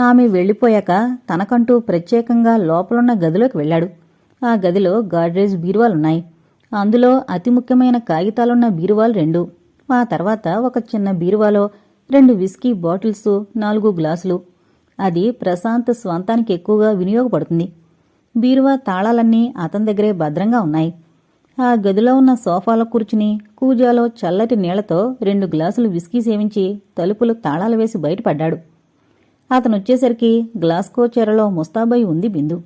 ఆమె వెళ్ళిపోయాక తనకంటూ ప్రత్యేకంగా లోపలున్న గదిలోకి వెళ్ళాడు. ఆ గదిలో గాడ్రేజ్ బీరువాలున్నాయి. అందులో అతి ముఖ్యమైన కాగితాలున్న బీరువాలు 2. ఆ తర్వాత ఒక చిన్న బీరువాలో 2 విస్కీ బాటిల్సు, 4 గ్లాసులు. అది ప్రశాంత్ స్వంతానికి ఎక్కువగా వినియోగపడుతుంది. బీరువా తాళాలన్నీ అతని దగ్గరే భద్రంగా ఉన్నాయి. ఆ గదిలో ఉన్న సోఫాలో కూర్చుని కూజాలో చల్లటి నీళ్లతో 2 గ్లాసులు విస్కీ సేవించి తలుపులు తాళాలు వేసి బయటపడ్డాడు. అతనొచ్చేసరికి గ్లాస్కో చెరలో ముస్తాబై ఉంది బిందు.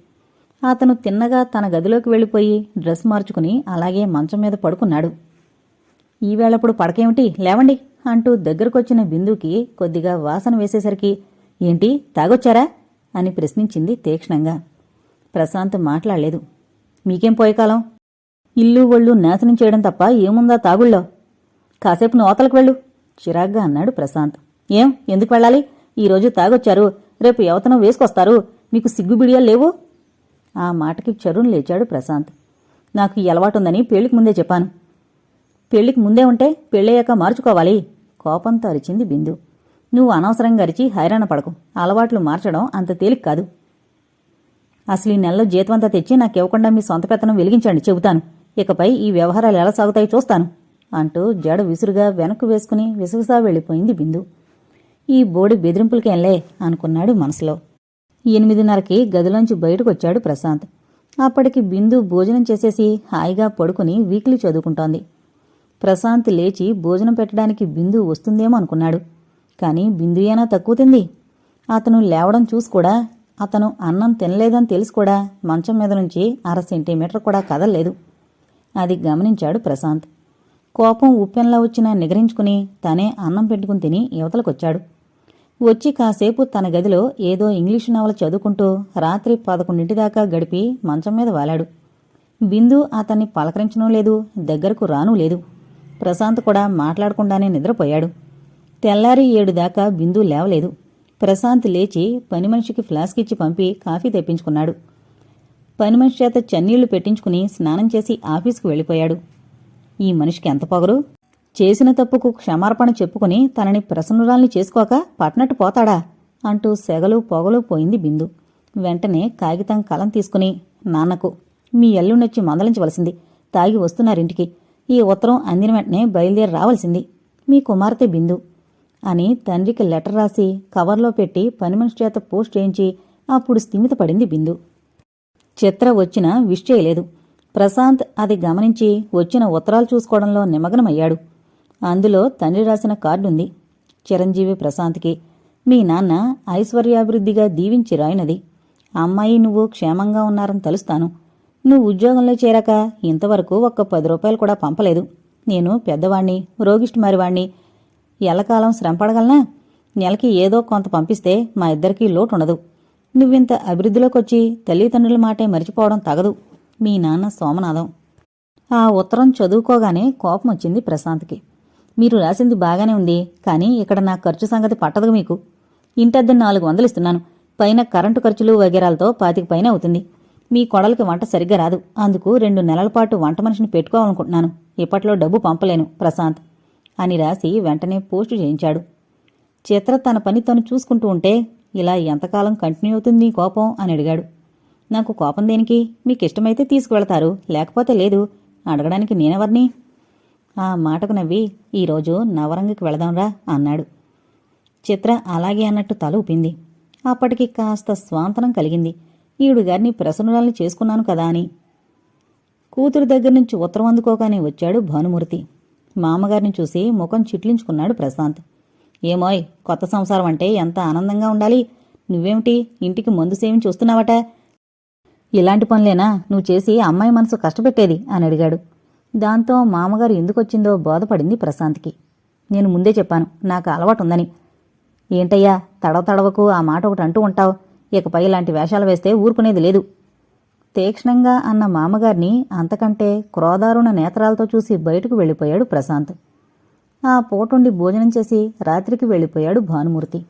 అతను తిన్నగా తన గదిలోకి వెళ్ళిపోయి డ్రెస్ మార్చుకుని అలాగే మంచం మీద పడుకున్నాడు. ఈవేళప్పుడు పడకేమిటి, లేవండి అంటూ దగ్గరకొచ్చిన బిందుకి కొద్దిగా వాసన వేసేసరికి ఏంటి తాగొచ్చారా అని ప్రశ్నించింది తీక్షణంగా. ప్రశాంత్ మాట్లాడలేదు. మీకేం పోయేకాలం, ఇల్లు ఒళ్ళు నాశనం చేయడం తప్ప ఏముందా తాగుళ్ళో? కాసేపు నోతలకు వెళ్ళు చిరాగ్గా అన్నాడు ప్రశాంత్. ఏం ఎందుకు వెళ్ళాలి? ఈరోజు తాగొచ్చారు, రేపు ఎవతనం వేసుకొస్తారు, మీకు సిగ్గుబిడియాలు లేవు? ఆ మాటకి చరుణ్ లేచాడు ప్రశాంత్. నాకు ఈ అలవాటుందని పెళ్లికి ముందే చెప్పాను. పెళ్లికి ముందే ఉంటే పెళ్ళయ్యాక మార్చుకోవాలి కోపంతో అరిచింది బిందు. నువ్వు అనవసరంగా అరిచి హైరాణ పడకు. అలవాట్లు మార్చడం అంత తేలిక కాదు. అసలు ఈ నెలలో జీతమంతా తెచ్చి నాకివ్వకుండా మీ సొంత పెత్తనం వెలిగించండి చెబుతాను. ఇకపై ఈ వ్యవహారాలు ఎలా సాగుతాయో చూస్తాను అంటూ జడ విసురుగా వెనక్కు వేసుకుని విసుగుసా వెళ్ళిపోయింది బిందు. ఈ బోడి బెదిరింపులకేంలే అనుకున్నాడు మనసులో. 8:30కి గదిలోంచి బయటకొచ్చాడు ప్రశాంత్. అప్పటికి బిందు భోజనం చేసేసి హాయిగా పడుకుని వీక్లీ చదువుకుంటోంది. ప్రశాంత్ లేచి భోజనం పెట్టడానికి బిందు వస్తుందేమో అనుకున్నాడు. కాని బిందు ఏనా తక్కువ తింది. అతను లేవడం చూసి కూడా, అతను అన్నం తినలేదని తెలిసి కూడా మంచం మీద నుంచి 1/2 సెంటీమీటర్ కూడా కదల్లేదు. అది గమనించాడు ప్రశాంత్. కోపం ఉప్పెన్లా వచ్చినా నిగరించుకుని తనే అన్నం పెట్టుకుని తిని యువతలకొచ్చాడు. వచ్చి కాసేపు తన గదిలో ఏదో ఇంగ్లీషు నవల చదువుకుంటూ రాత్రి 11 దాకా గడిపి మంచం మీద వాలాడు. బిందు అతన్ని పలకరించనూ లేదు, దగ్గరకు రానూ లేదు. ప్రశాంత్ కూడా మాట్లాడకుండానే నిద్రపోయాడు. తెల్లారి 7 దాకా బిందు లేవలేదు. ప్రశాంత్ లేచి పని మనిషికి ఫ్లాస్క్ ఇచ్చి పంపి కాఫీ తెప్పించుకున్నాడు. పని మనిషి చేత చన్నీళ్లు పెట్టించుకుని స్నానం చేసి ఆఫీసుకు వెళ్ళిపోయాడు. ఈ మనిషికి ఎంత పొగరు! చేసిన తప్పుకు క్షమార్పణ చెప్పుకుని తనని ప్రసన్నురాల్ని చేసుకోక పట్నట్టు పోతాడా అంటూ సెగలు పొగలు పోయింది బిందు. వెంటనే కాగితం కలం తీసుకుని, నాన్నకు మీ ఎల్లుండొచ్చి మందలించవలసింది, తాగి వస్తున్నారింటికి, ఈ ఉత్తరం అందిన వెంటనే బయలుదేరి రావాల్సింది, మీ కుమార్తె బిందు అని తండ్రికి లెటర్ రాసి కవర్లో పెట్టి పని మనిషి చేత పోస్ట్ చేయించి అప్పుడు స్థిమితపడింది బిందు. చిత్ర వచ్చినా విష్ చేయలేదు. ప్రశాంత్ అది గమనించి వచ్చిన ఉత్తరాలు చూసుకోవడంలో నిమగ్నమయ్యాడు. అందులో తండ్రి రాసిన కార్డుంది. చిరంజీవి ప్రశాంత్కి, మీ నాన్న ఐశ్వర్యాభివృద్ధిగా దీవించి రాయినది. అమ్మాయి నువ్వు క్షేమంగా ఉన్నారని తలుస్తాను. నువ్వు ఉద్యోగంలో చేరాక ఇంతవరకు ఒక్క 10 రూపాయలు కూడా పంపలేదు. నేను పెద్దవాణ్ణి, రోగిష్టి మరివాణ్ణి, ఎల్లకాలం శ్రమపడగలనా? నెలకి ఏదో కొంత పంపిస్తే మా ఇద్దరికీ లోటుండదు. నువ్వింత అభివృద్ధిలోకొచ్చి తల్లిదండ్రుల మాటే మరిచిపోవడం తగదు. మీ నాన్న సోమనాథం. ఆ ఉత్తరం చదువుకోగానే కోపం వచ్చింది ప్రశాంత్కి. మీరు రాసింది బాగానే ఉంది, కానీ ఇక్కడ నా ఖర్చు సంగతి పట్టదు మీకు. ఇంటద్దె 400 ఇస్తున్నాను. పైన కరెంటు ఖర్చులు వగేరాలతో 25 పైన అవుతుంది. మీ కొడలికి వంట సరిగ్గా రాదు. అందుకు 2 నెలల పాటు వంట మనిషిని పెట్టుకోవాలనుకుంటున్నాను. ఇప్పట్లో డబ్బు పంపలేను ప్రశాంత్ అని రాసి వెంటనే పోస్టు చేయించాడు. చిత్ర తన పని తను చూసుకుంటూ ఉంటే, ఇలా ఎంతకాలం కంటిన్యూ అవుతుంది కోపం అని అడిగాడు. నాకు కోపం దేనికి? మీకిష్టమైతే తీసుకువెళతారు, లేకపోతే లేదు. అడగడానికి నేనెవర్ని? ఆ మాటకు నవ్వి, ఈరోజు నవరంగికి వెళదాంరా అన్నాడు. చిత్ర అలాగే అన్నట్టు తల ఊపింది. అప్పటికి కాస్త స్వాంతనం కలిగింది. ఈవిడిగారిని ప్రసన్నురాల్ని చేసుకున్నాను కదా అని. కూతురు దగ్గర్నుంచి ఉత్తరం అందుకోగానే వచ్చాడు భానుమూర్తి. మామగారిని చూసి ముఖం చిట్లించుకున్నాడు ప్రశాంత్. ఏమోయ్, కొత్త సంసారం అంటే ఎంత ఆనందంగా ఉండాలి. నువ్వేమిటి ఇంటికి మందు సేవించి వస్తున్నావట? ఇలాంటి పనులేనా నువ్వు చేసి అమ్మాయి మనసు కష్టపెట్టేది అని అడిగాడు. దాంతో మామగారు ఎందుకొచ్చిందో బోధపడింది ప్రశాంత్కి. నేను ముందే చెప్పాను నాకు అలవాటుందని. ఏంటయ్యా తడవకు ఆ మాట ఒకటి అంటూ ఉంటావు. ఇకపై ఇలాంటి వేషాలు వేస్తే ఊరుకునేది లేదు. తీక్షణంగా అన్న మామగారిని అంతకంటే క్రోధారుణ నేత్రాలతో చూసి బయటకు వెళ్ళిపోయాడు ప్రశాంత్. ఆ పూటుండి భోజనం చేసి రాత్రికి వెళ్ళిపోయాడు భానుమూర్తి.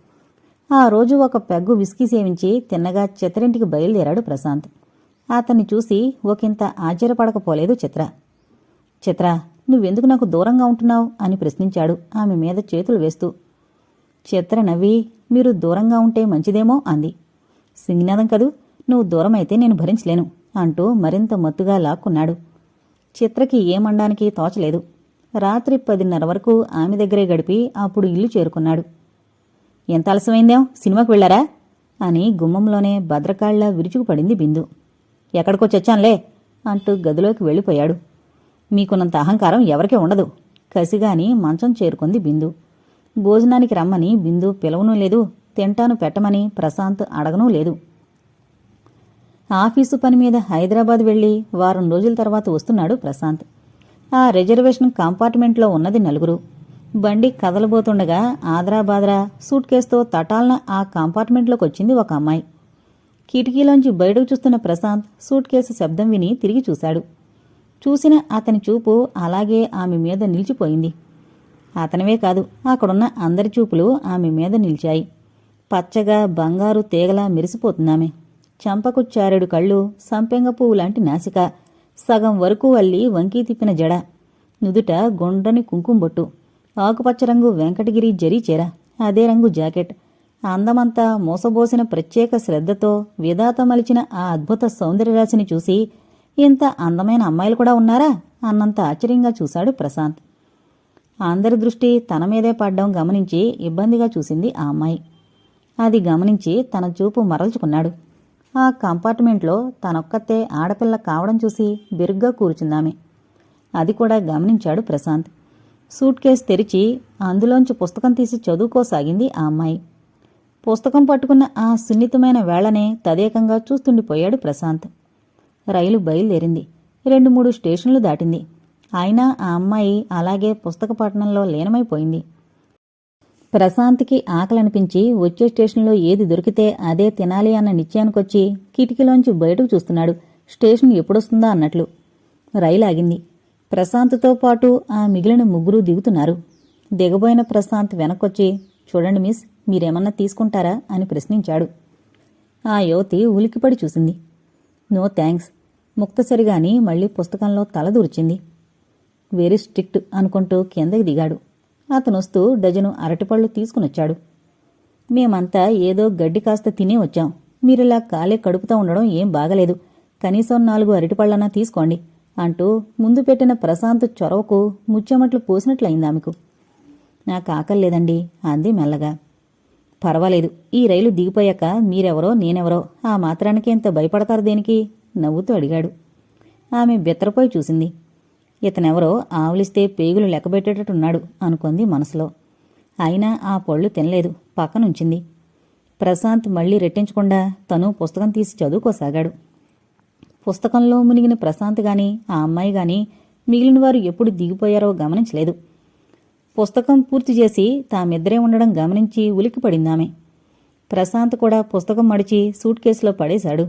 ఆ రోజు ఒక పెగ్గు విస్కీ సేవించి తిన్నగా చిత్రింటికి బయలుదేరాడు ప్రశాంత్. అతన్ని చూసి ఒకంత ఆశ్చర్యపడకపోలేదు చిత్ర. చిత్ర, నువ్వెందుకు నాకు దూరంగా ఉంటున్నావు అని ప్రశ్నించాడు ఆమె మీద చేతులు వేస్తూ. చిత్ర నవ్వి, మీరు దూరంగా ఉంటే మంచిదేమో అంది. సింగనాదం కదూ, నువ్వు దూరమైతే నేను భరించలేను అంటూ మరింత మత్తుగా లాక్కున్నాడు. చిత్రకి ఏమండానికి తోచలేదు. రాత్రి 10:30 వరకు ఆమె దగ్గరే గడిపి అప్పుడు ఇల్లు చేరుకున్నాడు. ఎంత ఆలస్యమైందేం, సినిమాకు వెళ్లారా అని గుమ్మంలోనే భద్రకాళ్లా విరుచుకుపడింది బిందు. ఎక్కడికో చచ్చాన్లే అంటూ గదిలోకి వెళ్ళిపోయాడు. మీకున్నంత అహంకారం ఎవరికీ ఉండదు కసిగాని మంచం చేరుకుంది బిందు. భోజనానికి రమ్మని బిందు పిలవనూ లేదు, తింటాను పెట్టమని ప్రశాంత్ అడగనూ లేదు. ఆఫీసు పని మీద హైదరాబాద్ వెళ్లి వారం రోజుల తర్వాత వస్తున్నాడు ప్రశాంత్. ఆ రిజర్వేషన్ కంపార్ట్మెంట్లో ఉన్నది 4. బండి కదలబోతుండగా ఆదరాబాదరా సూట్ కేసుతో తటాలన ఆ కంపార్ట్మెంట్లోకి వచ్చింది ఒక అమ్మాయి. కిటికీలోంచి బయటకు చూస్తున్న ప్రశాంత్ సూట్ కేసు శబ్దం విని తిరిగి చూశాడు. చూసిన అతని చూపు అలాగే ఆమె మీద నిలిచిపోయింది. అతనివే కాదు, అక్కడున్న అందరి చూపులు ఆమె మీద నిలిచాయి. పచ్చగా బంగారు తీగలా మెరిసిపోతుందామె. చంపకు చారెడు కళ్ళు, సంపెంగ పువ్వు లాంటి నాసిక, సగం వరకు అల్లి వంకీ తిప్పిన జడ, నుదుట గుండ్రని కుంకుమబొట్టు, ఆకుపచ్చ రంగు వెంకటగిరి జరీ చీర, అదే రంగు జాకెట్. అందమంతా మోసబోసిన ప్రత్యేక శ్రద్ధతో విధాత మలిచిన ఆ అద్భుత సౌందర్యరాశిని చూసి ఇంత అందమైన అమ్మాయిలు కూడా ఉన్నారా అన్నంత ఆశ్చర్యంగా చూశాడు ప్రశాంత్. అందరి దృష్టి తన మీదే పడ్డం గమనించి ఇబ్బందిగా చూసింది ఆ అమ్మాయి. అది గమనించి తన చూపు మరల్చుకున్నాడు. ఆ కంపార్ట్మెంట్లో తనొక్కతే ఆడపిల్ల కావడం చూసి బిరుగ్గా కూర్చుందామె. అది కూడా గమనించాడు ప్రశాంత్. సూట్ కేసు తెరిచి అందులోంచి పుస్తకం తీసి చదువుకోసాగింది ఆ అమ్మాయి. పుస్తకం పట్టుకున్న ఆ సున్నితమైన వేళనే తదేకంగా చూస్తుండిపోయాడు ప్రశాంత్. రైలు బయలుదేరింది. 2-3 స్టేషన్లు దాటింది. అయినా ఆ అమ్మాయి అలాగే పుస్తకపఠనంలో లీనమైపోయింది. ప్రశాంత్కి ఆకలనిపించి వచ్చే స్టేషన్లో ఏది దొరికితే అదే తినాలి అన్న నిశ్చయానికొచ్చి కిటికీలోంచి బయటకు చూస్తున్నాడు. స్టేషన్ ఎప్పుడొస్తుందా అన్నట్లు. రైలు ఆగింది. ప్రశాంత్తో పాటు ఆ మిగిలిన 3 దిగుతున్నారు. దిగబోయిన ప్రశాంత్ వెనక్కొచ్చి, చూడండి మిస్, మీరేమన్నా తీసుకుంటారా అని ప్రశ్నించాడు. ఆ యువతి ఉలికిపడి చూసింది. నో థ్యాంక్స్ ముక్తసరిగాని మళ్లీ పుస్తకంలో తలదూర్చింది. వెరీ స్ట్రిక్ట్ అనుకుంటూ కిందకి దిగాడు. అతనొస్తూ డజను అరటిపళ్ళు తీసుకునొచ్చాడు. మేమంతా ఏదో గడ్డి కాస్త తినే వచ్చాం. మీరిలా కాలే కడుపుతా ఉండడం ఏం బాగలేదు. కనీసం 4 అరటిపళ్ళన్నా తీసుకోండి అంటూ ముందు పెట్టిన ప్రశాంత్ చొరవకు ముచ్చెమట్లు పోసినట్లయిందామెకు. నాకు ఆకల్లేదండి అంది మెల్లగా. పర్వాలేదు, ఈ రైలు దిగిపోయాక మీరెవరో నేనెవరో ఆ మాత్రానికి ఎంత భయపడతారు దేనికి నవ్వుతూ అడిగాడు. ఆమె బెత్తరపోయి చూసింది. ఇతనెవరో ఆవులిస్తే పేగులు లెక్కబెట్టేటట్టున్నాడు అనుకుంది మనసులో. అయినా ఆ పళ్ళు తినలేదు, పక్కనుంచింది. ప్రశాంత్ మళ్లీ రెట్టించకుండా తను పుస్తకం తీసి చదువుకోసాగాడు. పుస్తకంలో మునిగిన ప్రశాంత్ గాని ఆ అమ్మాయి గాని మిగిలిన వారు ఎప్పుడు దిగిపోయారో గమనించలేదు. పుస్తకం పూర్తి చేసి తామిద్దరే ఉండడం గమనించి ఉలిక్కిపడిందామె. ప్రశాంత్ కూడా పుస్తకం మడిచి సూట్ కేసులో పడేశాడు.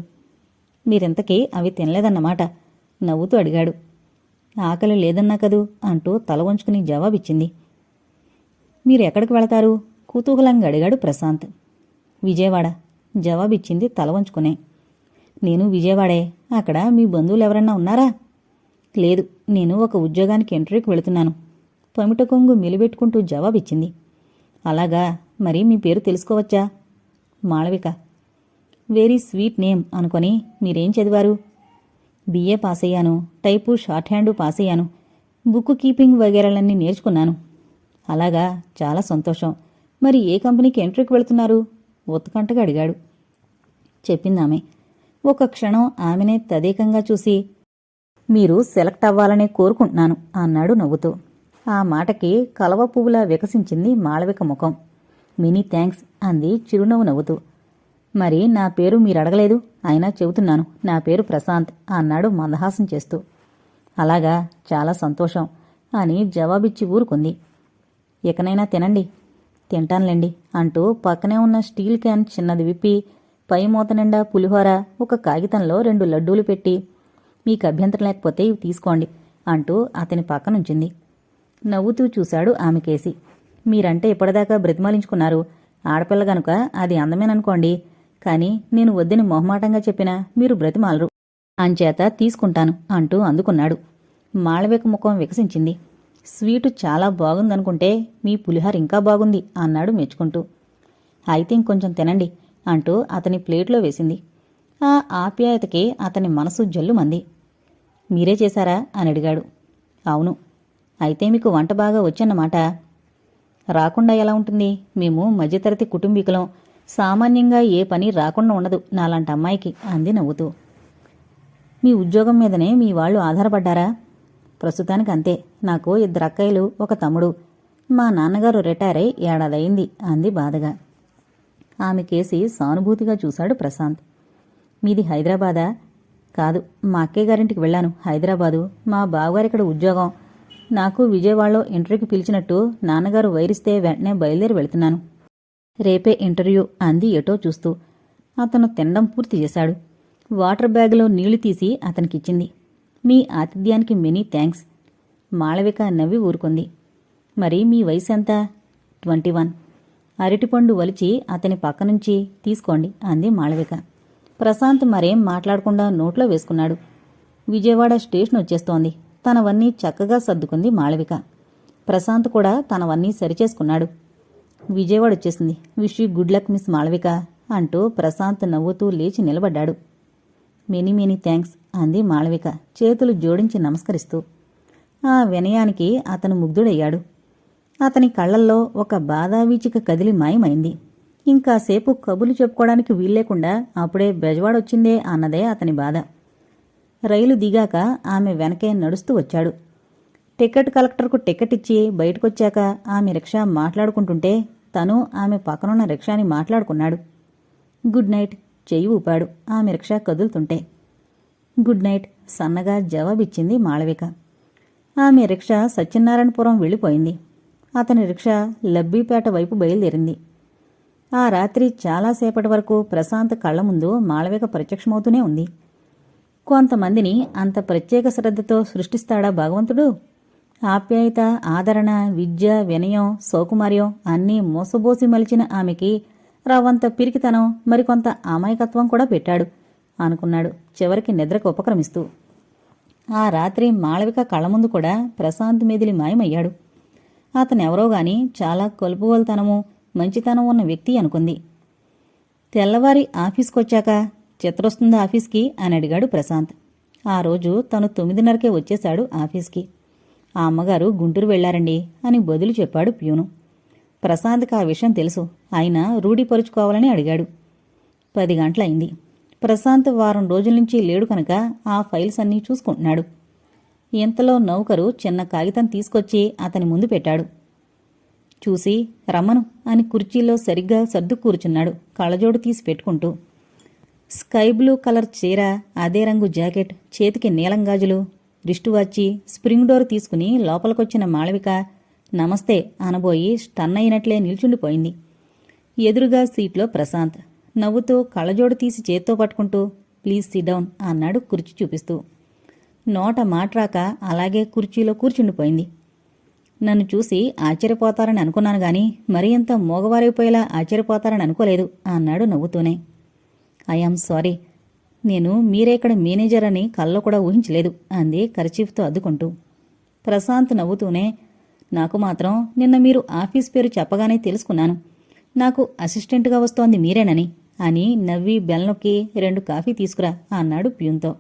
మీరింతకీ అవి తినలేదన్నమాట నవ్వుతూ అడిగాడు. ఆకలి లేదన్నా కదూ అంటూ తల వంచుకుని జవాబిచ్చింది. మీరెక్కడికి వెళతారు కుతూహలంగా అడిగాడు ప్రశాంత్. విజయవాడ జవాబిచ్చింది తల వంచుకునే. నేను విజయవాడే. అక్కడ మీ బంధువులెవరన్నా ఉన్నారా? లేదు, నేను ఒక ఉద్యోగానికి ఇంటర్వ్యూకి వెళుతున్నాను పమిట కొంగు మెలిబెట్టుకుంటూ జవాబిచ్చింది. అలాగా, మరి మీ పేరు తెలుసుకోవచ్చా? మాళవిక. వెరీ స్వీట్ నేమ్ అనుకొని మీరేం చదివారు? బిఏ పాస్ అయ్యాను, టైపు షార్ట్ హ్యాండు పాస్ అయ్యాను, బుక్ కీపింగ్ వగేరాలన్నీ నేర్చుకున్నాను. అలాగా, చాలా సంతోషం. మరి ఏ కంపెనీకి ఇంటర్వ్యూకి వెళుతున్నారు ఉత్కంఠగా అడిగాడు. చెప్పిందామె. ఒక క్షణం ఆమెనే తదేకంగా చూసి, మీరు సెలెక్ట్ అవ్వాలనే కోరుకుంటున్నాను అన్నాడు నవ్వుతూ. ఆ మాటకి కలవ పువ్వులా వికసించింది మాళవిక ముఖం. మెనీ థ్యాంక్స్ అంది చిరునవ్వు నవ్వుతూ. మరి నా పేరు మీరడగలేదు, అయినా చెబుతున్నాను, నా పేరు ప్రశాంత్ అన్నాడు మందహాసం చేస్తూ. అలాగా, చాలా సంతోషం అని జవాబిచ్చి ఊరుకుంది. ఇకనైనా తినండి. తింటానులేండి అంటూ పక్కనే ఉన్న స్టీల్ క్యాన్ చిన్నది విప్పి పై మూత నిండా పులిహోర, ఒక కాగితంలో 2 లడ్డూలు పెట్టి, మీకు అభ్యంతరం లేకపోతే ఇవి తీసుకోండి అంటూ అతని పక్కనుంచింది. నవ్వుతూ చూశాడు ఆమెకేసి. మీరంటే ఇప్పటిదాకా బ్రతిమాలించుకున్నారు. ఆడపిల్ల గనుక అది అందమేననుకోండి, కాని నేను వద్దని మొహమాటంగా చెప్పినా మీరు బ్రతిమాలరు. అంచేత తీసుకుంటాను అంటూ అందుకున్నాడు. మాళవిక ముఖం వికసించింది. స్వీటు చాలా బాగుందనుకుంటే మీ పులిహార ఇంకా బాగుంది అన్నాడు మెచ్చుకుంటూ. అయితే ఇంకొంచెం తినండి అంటూ అతని ప్లేట్లో వేసింది. ఆ ఆప్యాయతకి అతని మనసు జల్లుమంది. మీరే చేశారా అని అడిగాడు. అవును. అయితే మీకు వంట బాగా వచ్చన్నమాట. రాకుండా ఎలా ఉంటుంది? మేము మధ్యతరగతి కుటుంబీకులం. సామాన్యంగా ఏ పని రాకుండా ఉండదు నాలాంటి అమ్మాయికి అంది నవ్వుతూ. మీ ఉద్యోగం మీదనే మీ వాళ్ళు ఆధారపడ్డారా? ప్రస్తుతానికి అంతే. నాకు 2 అక్కయ్యలు, 1 తమ్ముడు. మా నాన్నగారు రిటైర్ అయి ఏడాదయింది అంది బాధగా. ఆమె కేసి సానుభూతిగా చూశాడు ప్రశాంత్. మీది హైదరాబాదా? కాదు, మా అక్కయ్య గారింటికి వెళ్ళాను హైదరాబాదు. మా బావగారిక్కడ ఉద్యోగం. నాకు విజయవాడలో ఇంటర్వ్యూకి పిలిచినట్టు నాన్నగారు వైరిస్తే వెంటనే బయలుదేరి వెళ్తున్నాను. రేపే ఇంటర్వ్యూ అంది ఎటో చూస్తూ. అతను తినడం పూర్తి చేశాడు. వాటర్ బ్యాగులో నీళ్లు తీసి అతనికిచ్చింది. మీ ఆతిథ్యానికి మెనీ థ్యాంక్స్. మాళవిక నవ్వి ఊరుకుంది. మరి మీ వయసు ఎంత? 21. అరటిపండు వలిచి అతని పక్కనుంచి తీసుకోండి అంది మాళవిక. ప్రశాంత్ మరేం మాట్లాడకుండా నోట్లో వేసుకున్నాడు. విజయవాడ స్టేషన్ వచ్చేస్తోంది. తనవన్నీ చక్కగా సర్దుకుంది మాళవిక. ప్రశాంత్ కూడా తనవన్నీ సరిచేసుకున్నాడు. విజయవాడ వచ్చేసింది. Wish you good luck miss Malavika అంటూ ప్రశాంత్ నవ్వుతూ లేచి నిలబడ్డాడు. మెనీ మెనీ థ్యాంక్స్ అంది మాళవిక చేతులు జోడించి నమస్కరిస్తూ. ఆ వినయానికి అతను ముగ్ధుడయ్యాడు. అతని కళ్లల్లో ఒక బాధావీచిక కదిలి మాయమైంది. ఇంకాసేపు కబుర్లు చెప్పుకోవడానికి వీల్లేకుండా అప్పుడే బెజవాడొచ్చిందే అన్నదే అతని బాధ. రైలు దిగాక ఆమె వెనకే నడుస్తూ వచ్చాడు. టికెట్ కలెక్టర్కు టికెట్ ఇచ్చి బయటకొచ్చాక ఆమె రిక్షా మాట్లాడుకుంటుంటే తను ఆమె పక్కనున్న రిక్షాని మాట్లాడుకున్నాడు. గుడ్ నైట్ చెయ్యి ఊపాడు ఆమె రిక్షా కదులుతుంటే. గుడ్ నైట్ సన్నగా జవాబిచ్చింది మాళవిక. ఆమె రిక్షా సత్యనారాయణపురం వెళ్ళిపోయింది. అతని రిక్షా లబ్బీపేట వైపు బయలుదేరింది. ఆ రాత్రి చాలాసేపటి వరకు ప్రశాంత్ కళ్ల ముందు మాళవిక ప్రత్యక్షమవుతూనే ఉంది. కొంతమందిని అంత ప్రత్యేక శ్రద్ధతో సృష్టిస్తాడా భగవంతుడు? ఆప్యాయత, ఆదరణ, విద్య, వినయం, సౌకుమార్యం అన్నీ మోసబోసి మలిచిన ఆమెకి రవంత పిరికితనం, మరికొంత అమాయకత్వం కూడా పెట్టాడు అనుకున్నాడు చివరికి నిద్రకు ఉపక్రమిస్తూ. ఆ రాత్రి మాళవిక కళ్ల ముందు కూడా ప్రశాంత్ మీదిలి మాయమయ్యాడు. అతనెవరోగాని చాలా కలుపుగోలుతనము, మంచితనం ఉన్న వ్యక్తి అనుకుంది. తెల్లవారి ఆఫీస్కొచ్చాక చిత్రొస్తుందా ఆఫీస్కి అని అడిగాడు ప్రశాంత్. ఆ రోజు తను 9:30కే వచ్చేశాడు ఆఫీస్కి. ఆ అమ్మగారు గుంటూరు వెళ్లారండి అని బదులు చెప్పాడు ప్యూను. ప్రశాంత్కి ఆ విషయం తెలుసు. ఆయన రూఢిపరుచుకోవాలని అడిగాడు. 10 గంటలైంది. ప్రశాంత్ వారం రోజుల నుంచి లేడు కనుక ఆ ఫైల్స్ అన్నీ చూసుకుంటున్నాడు. ఇంతలో నౌకరు చిన్న కాగితం తీసుకొచ్చి అతని ముందు పెట్టాడు. చూసి రమ్మను అని కుర్చీలో సరిగ్గా సర్దు కూర్చున్నాడు కళ్ళజోడు తీసి పెట్టుకుంటూ. స్కై బ్లూ కలర్ చీర, అదే రంగు జాకెట్, చేతికి నీలం గాజులు, రిస్టు వాచి, స్ప్రింగ్ డోర్ తీసుకుని లోపలికొచ్చిన మాళవిక నమస్తే అనబోయి స్టన్ అయినట్లే నిల్చుండిపోయింది. ఎదురుగా సీట్లో ప్రశాంత్ నవ్వుతూ కళ్ళజోడు తీసి చేత్తో పట్టుకుంటూ ప్లీజ్ సిట్ డౌన్ అన్నాడు కుర్చీ చూపిస్తూ. నోట మాట్రాక అలాగే కుర్చీలో కూర్చుండిపోయింది. నన్ను చూసి ఆశ్చర్యపోతారని అనుకున్నాను గాని మరీ అంత మోగవారైపోయేలా ఆశ్చర్యపోతారని అనుకోలేదు అన్నాడు నవ్వుతూనే. I am sorry. నేను మీరేక్కడ మేనేజర్ అని కల్లో కూడా ఊహించలేదు అంది కర్చీఫ్తో అద్దుకుంటూ. ప్రశాంత్ నవ్వుతూనే నాకు మాత్రం నిన్న మీరు ఆఫీస్ పేరు చెప్పగానే తెలుసుకున్నాను. నాకు అసిస్టెంట్గా వస్తోంది మీరేనని అని నవ్వి బెల్ నొక్కి 2 కాఫీ తీసుకురా అన్నాడు ప్యూన్తో.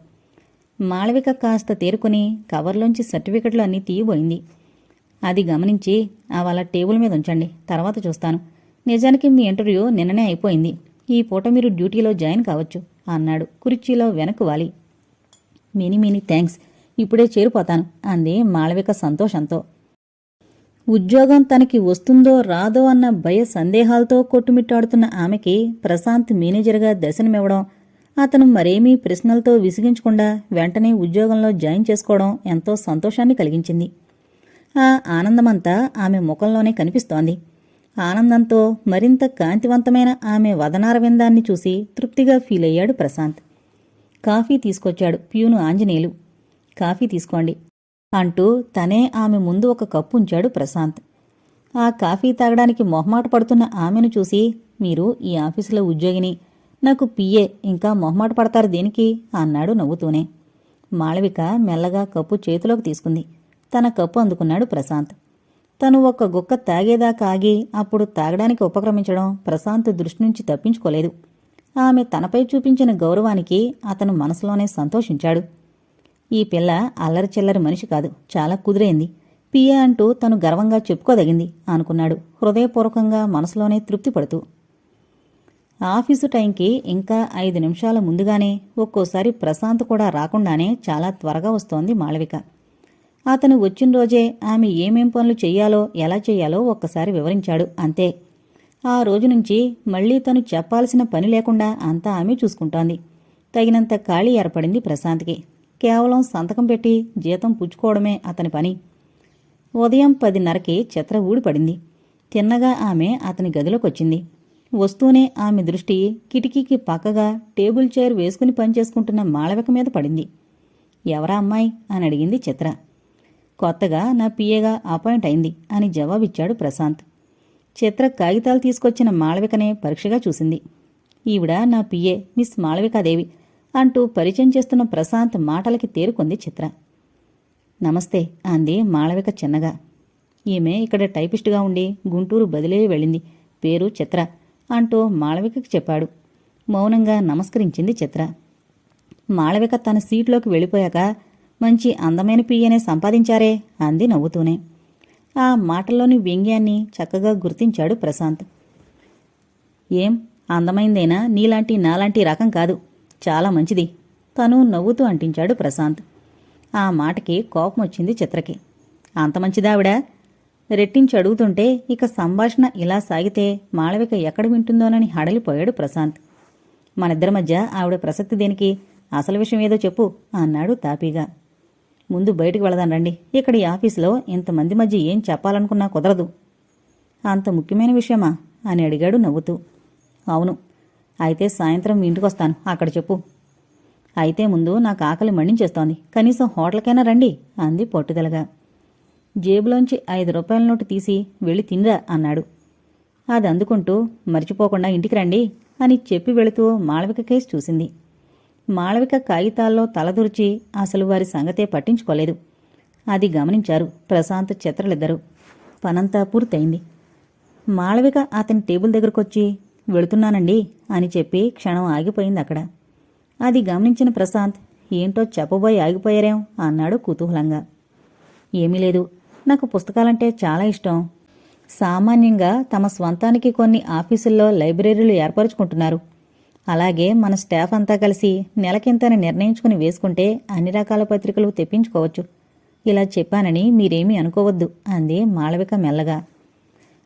మాళవిక కాస్త తేరుకుని కవర్లోంచి సర్టిఫికెట్లు అన్నీ తీయబోయింది. అది గమనించి వాళ్ళ టేబుల్ మీద ఉంచండి, తర్వాత చూస్తాను. నిజానికి మీ ఇంటర్వ్యూ నిన్ననే అయిపోయింది. ఈ పూట మీరు డ్యూటీలో జాయిన్ కావచ్చు అన్నాడు కుర్చీలో వెనక్కు వాలి. Many many thanks. ఇప్పుడే చేరిపోతాను అంది మాళవిక సంతోషంతో. ఉద్యోగం తనకి వస్తుందో రాదో అన్న భయ సందేహాలతో కొట్టుమిట్టాడుతున్న ఆమెకి ప్రశాంత్ మేనేజర్గా దర్శనమివ్వడం, అతను మరేమీ ప్రశ్నలతో విసిగించకుండా వెంటనే ఉద్యోగంలో జాయిన్ చేసుకోవడం ఎంతో సంతోషాన్ని కలిగించింది. ఆ ఆనందమంతా ఆమె ముఖంలోనే కనిపిస్తోంది. ఆనందంతో మరింత కాంతివంతమైన ఆమె వదనారవిందాన్ని చూసి తృప్తిగా ఫీల్ అయ్యాడు ప్రశాంత్. కాఫీ తీసుకొచ్చాడు ప్యూను ఆంజనేయులు. కాఫీ తీసుకోండి అంటూ తనే ఆమె ముందు ఒక కప్పు ఉంచాడు ప్రశాంత్. ఆ కాఫీ తాగడానికి మొహమాట పడుతున్న ఆమెను చూసి మీరు ఈ ఆఫీసులో ఉద్యోగిని, నాకు పిఏ, ఇంకా మొహమాట పడతారు దేనికి అన్నాడు నవ్వుతూనే. మాళవిక మెల్లగా కప్పు చేతిలోకి తీసుకుంది. తన కప్పు అందుకున్నాడు ప్రశాంత్. తను ఒక్క గుక్క తాగేదాకా ఆగి అప్పుడు తాగడానికి ఉపక్రమించడం ప్రశాంత్ దృష్టి నుంచి తప్పించుకోలేదు. ఆమె తనపై చూపించిన గౌరవానికి అతను మనసులోనే సంతోషించాడు. ఈ పిల్ల అల్లరి చిల్లరి మనిషి కాదు, చాలా కుదిరైంది, పిఏ అంటూ తను గర్వంగా చెప్పుకోదగింది అనుకున్నాడు హృదయపూర్వకంగా మనసులోనే తృప్తిపడుతూ. ఆఫీసు టైంకి ఇంకా 5 నిమిషాల ముందుగానే, ఒక్కోసారి ప్రశాంత్ కూడా రాకుండానే చాలా త్వరగా వస్తోంది మాళవిక. అతను వచ్చిన రోజే ఆమె ఏమేం పనులు చెయ్యాలో ఎలా చెయ్యాలో ఒక్కసారి వివరించాడు, అంతే. ఆ రోజు నుంచి మళ్లీ తను చెప్పాల్సిన పని లేకుండా అంతా ఆమె చూసుకుంటోంది. తగినంత ఖాళీ ఏర్పడింది ప్రశాంత్కి. కేవలం సంతకం పెట్టి జీతం పుచ్చుకోవడమే అతని పని. ఉదయం 10:30కి చిత్ర ఊడిపడింది. తిన్నగా ఆమె అతని గదిలోకొచ్చింది. వస్తూనే ఆమె దృష్టి కిటికీకి పక్కగా టేబుల్ చైర్ వేసుకుని పనిచేసుకుంటున్న మాళవిక మీద పడింది. ఎవరా అమ్మాయి అని అడిగింది చిత్ర. కొత్తగా నా పిఏగా అపాయింట్ అయింది అని జవాబిచ్చాడు ప్రశాంత్. చిత్ర కాగితాలు తీసుకొచ్చిన మాళవికనే పరీక్షగా చూసింది. ఈవిడ నా పిఏ మిస్ మాళవికాదేవి అంటూ పరిచయం చేస్తున్న ప్రశాంత్ మాటలకి తేరుకుంది చిత్ర. నమస్తే అంది మాళవిక చిన్నగా. ఈమె ఇక్కడ టైపిస్టుగా ఉండి గుంటూరు బదిలీ వెళ్ళింది, పేరు చిత్ర అంటూ మాళవికకి చెప్పాడు. మౌనంగా నమస్కరించింది చిత్ర. మాళవిక తన సీట్లోకి వెళ్ళిపోయాక, మంచి అందమైన పియ్యనే సంపాదించారే అంది నవ్వుతూనే. ఆ మాటల్లోని వ్యంగ్యాన్ని చక్కగా గుర్తించాడు ప్రశాంత్. ఏం అందమైందేనా, నీలాంటి నాలాంటి రకం కాదు, చాలా మంచిది తను నవ్వుతూ అంటించాడు ప్రశాంత్. ఆ మాటకి కోపం వచ్చింది చిత్రకి. అంత మంచిదావిడ రెట్టించి అడుగుతుంటే ఇక సంభాషణ ఇలా సాగితే మాళవిక ఎక్కడ వింటుందోనని హడలిపోయాడు ప్రశాంత్. మనిద్దరి మధ్య ఆవిడ ప్రసక్తి దేనికి, అసలు విషయం ఏదో చెప్పు అన్నాడు తాపీగా. ముందు బయటికి వెళదాం రండి, ఇక్కడ ఈ ఆఫీసులో ఇంతమంది మధ్య ఏం చెప్పాలనుకున్నా కుదరదు. అంత ముఖ్యమైన విషయమా అని అడిగాడు నవ్వుతూ. అవును. అయితే సాయంత్రం మీ ఇంటికొస్తాను, అక్కడ చెప్పు. అయితే ముందు నాకు ఆకలి మండించేస్తోంది, కనీసం హోటల్కైనా రండి అంది పట్టుదలగా. జేబులోంచి 5 రూపాయల నోటు తీసి వెళ్ళి తినరా అన్నాడు. అది అందుకుంటూ మర్చిపోకుండా ఇంటికి రండి అని చెప్పి వెళుతూ మాళవిక కేసు చూసింది. మాళవిక కాగితాల్లో తలదూర్చి అసలు వారి సంగతే పట్టించుకోలేదు. అది గమనించారు ప్రశాంత్ చిత్రలిద్దరూ. పనంతా పూర్తయింది. మాళవిక అతని టేబుల్ దగ్గరకొచ్చి వెళుతున్నానండి అని చెప్పి క్షణం ఆగిపోయింది అక్కడ. అది గమనించిన ప్రశాంత్ ఏంటో చెప్పబోయి ఆగిపోయారేం అన్నాడు కుతూహలంగా. ఏమీ లేదు, నాకు పుస్తకాలంటే చాలా ఇష్టం. సామాన్యంగా తమ స్వంతానికి కొన్ని ఆఫీసుల్లో లైబ్రరీలు ఏర్పరచుకుంటున్నారు. అలాగే మన స్టాఫ్ అంతా కలిసి నెలకింతని నిర్ణయించుకుని వేసుకుంటే అన్ని రకాల పత్రికలు తెప్పించుకోవచ్చు. ఇలా చెప్పానని మీరేమీ అనుకోవద్దు అంది మాళవిక మెల్లగా.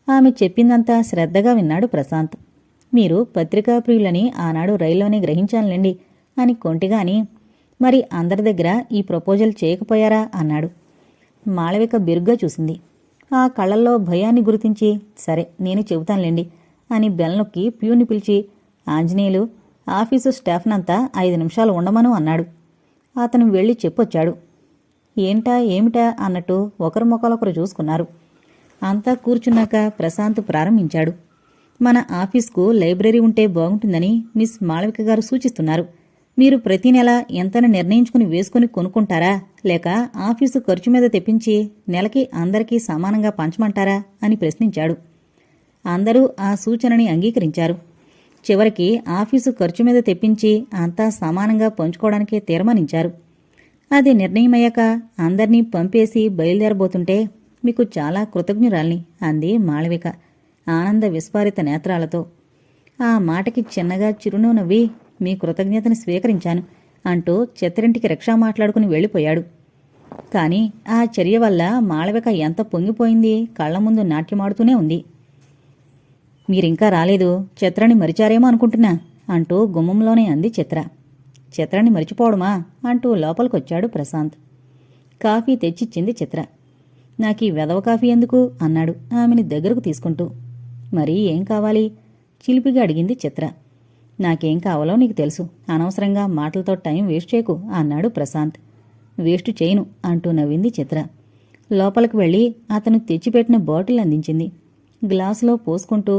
ఆమె చెప్పిందంతా శ్రద్ధగా విన్నాడు ప్రశాంత్. మీరు పత్రికా ప్రియులని ఆనాడు రైల్లోనే గ్రహించానులేండి అని కొంటిగాని, మరి అందరి దగ్గర ఈ ప్రపోజల్ చేయకపోయారా అన్నాడు. మాళవిక బిరుగ్గా చూసింది. ఆ కళ్ళల్లో భయాన్ని గుర్తించి, సరే నేను చెబుతానులేండి అని బెల్ నొక్కి ప్యూని పిలిచి, ఆంజనేయులు ఆఫీసు స్టాఫ్నంతా 5 నిమిషాలు ఉండమను అన్నాడు. అతను వెళ్ళి చెప్పొచ్చాడు. ఏంటా ఏమిటా అన్నట్టు ఒకరి ముఖాలొకరు చూసుకున్నారు. అంతా కూర్చున్నాక ప్రశాంత్ ప్రారంభించాడు. మన ఆఫీస్కు లైబ్రరీ ఉంటే బాగుంటుందని మిస్ మాళవిక గారు సూచిస్తున్నారు. మీరు ప్రతి నెల ఎంతని నిర్ణయించుకుని వేసుకుని కొనుక్కుంటారా, లేక ఆఫీసు ఖర్చు మీద తెప్పించి నెలకి అందరికీ సమానంగా పంచమంటారా అని ప్రశ్నించాడు. అందరూ ఆ సూచనని అంగీకరించారు. చివరికి ఆఫీసు ఖర్చు మీద తెప్పించి అంతా సమానంగా పంచుకోవడానికే తీర్మానించారు. అది నిర్ణయమయ్యాక అందర్నీ పంపేసి బయలుదేరబోతుంటే, మీకు చాలా కృతజ్ఞురాల్ని అంది మాళవిక ఆనంద విస్ఫారిత నేత్రాలతో. ఆ మాటకి చిన్నగా చిరునవ్వు నవ్వి, మీ కృతజ్ఞతని స్వీకరించాను అంటూ చిత్రింటికి రిక్షా మాట్లాడుకుని వెళ్ళిపోయాడు. కాని ఆ చర్య వల్ల మాళవిక ఎంత పొంగిపోయింది, కళ్ల ముందు నాట్యమాడుతూనే ఉంది. మీరింకా రాలేదు, చిత్రని మరిచారేమో అనుకుంటున్నా అంటూ గుమ్మంలోనే అంది చిత్ర. చిత్రని మరిచిపోవడమా అంటూ లోపలికొచ్చాడు ప్రశాంత్. కాఫీ తెచ్చిచ్చింది చిత్ర. నాకీ వెదవ కాఫీ ఎందుకు అన్నాడు ఆమెని దగ్గరకు తీసుకుంటూ. మరీ ఏం కావాలి చిలిపిగా అడిగింది చిత్ర. నాకేం కావాలో నీకు తెలుసు, అనవసరంగా మాటలతో టైం వేస్ట్ చేయకు అన్నాడు ప్రశాంత్. వేస్ట్ చేయను అంటూ నవ్వింది చిత్ర. లోపలికి వెళ్ళి అతను తెచ్చిపెట్టిన బాటిల్ అందించింది. గ్లాసులో పోసుకుంటూ,